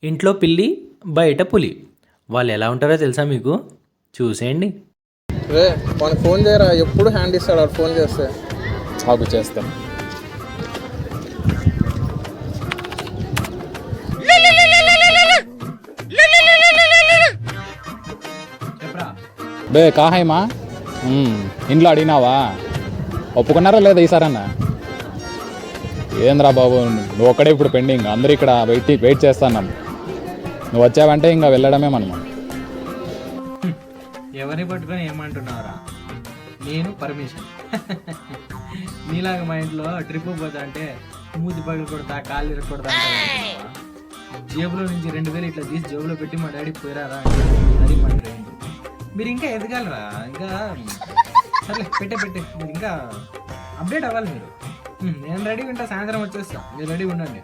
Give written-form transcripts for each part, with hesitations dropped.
ఇంట్లో పిల్లి బయట పులి వాళ్ళు ఎలా ఉంటారో తెలుసా మీకు? చూసేయండి. రే వానికి ఫోన్ చేయరా, ఎప్పుడు హ్యాండ్ ఇస్తాడు వాడు ఫోన్ చేస్తే. ఆగు చేస్తాం. బే కాహేమా ఇంట్లో అడిగినావా? ఒప్పుకున్నారా లేదా ఈసారన్నా? ఏంద్రా బాబు నువ్వు ఒక్కడే ఇప్పుడు పెండింగ్, అందరూ ఇక్కడ వెయిట్ చేస్తున్నాం. నువ్వు వచ్చావంటే ఇంకా వెళ్ళడమే మనం. ఎవరిని పట్టుకొని ఏమంటున్నారా? నేను పర్మిషన్. నీలాగా మా ఇంట్లో ట్రిప్ పోతా అంటే మూతి పగిలి కొడతా, కాళ్ళు ఇరగొడతా. జేబులో నుంచి 2000 ఇట్లా తీసి జేబులో పెట్టి మా డాడీ పోయిరారా అది మా డ్రైన్. మీరు ఇంకా ఎదగలరా? ఇంకా సరే పెట్టే మీరు ఇంకా అప్డేట్ అవ్వాలి మీరు. నేను రెడీ ఉంటా, సాయంత్రం వచ్చేస్తా, మీరు రెడీ ఉండండి.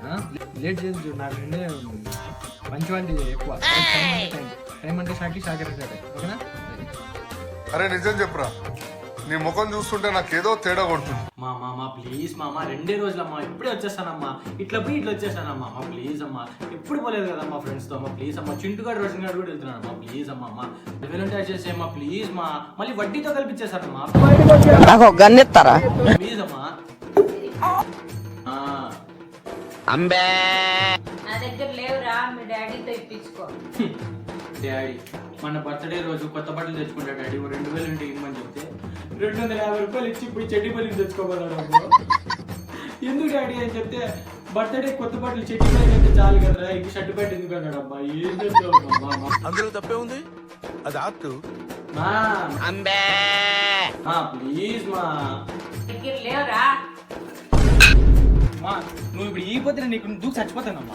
లేట్ చేసి నాకు నుండే పంచువాలిటీ ఎక్కువ. టైం అంటే షాకి ఓకేనా? అరే నిజం చెప్పురా, నీ ముఖం చూస్తుంటే నాకేదో తేడా కొడుతుంది. మా ప్లీజ్ మామ, 2 రోజులమ్మా, ఇప్పుడే వచ్చేస్తానమ్మా. ఇట్లా పోయి ఇట్లా వచ్చేసానమ్మా. ప్లీజ్ అమ్మా, ఎప్పుడు పోలేదు కదమ్మా ఫ్రెండ్స్తో. అమ్మా ప్లీజ్ అమ్మా, చింటుగాడు రోషన్ గారు కూడా వెళ్తున్నానమ్మా. ప్లీజ్ అమ్మా, 2000 చేసేమ్మా ప్లీజ్ మా, మళ్ళీ వడ్డీతో కల్పించేస్తారమ్మా. ప్లీజ్ అమ్మా. నా దగ్గర లేవురా, మీ డాడీతో ఇప్పించుకో. డాడీ మన బర్త్డే రోజు కొత్త బట్టలు తెచ్చుకుంటా డాడీ. 2000 ఉంటే ఇమ్మని చెప్తే 250 రూపాయలు ఇచ్చి ఇప్పుడు చెడ్డీ పల్లికి తెచ్చుకోగలరు. ఎందుకు డాడీ అని చెప్తే బర్త్డే కొత్త బట్టలు చెడ్డీ పల్లి అయితే చాలు కదరా, ఇంక షర్ట్ పెట్టి ఎందుకు అన్నాడు. అబ్బా ఏం చేస్తావు? అందులో తప్పే ఉంది, అది ఆర్ట్. ప్లీజ్ మా దగ్గర లేవురా. నువ్వు ఇప్పుడు ఈ పొద్దున నీకు దూకి చచ్చిపోతానమ్మా.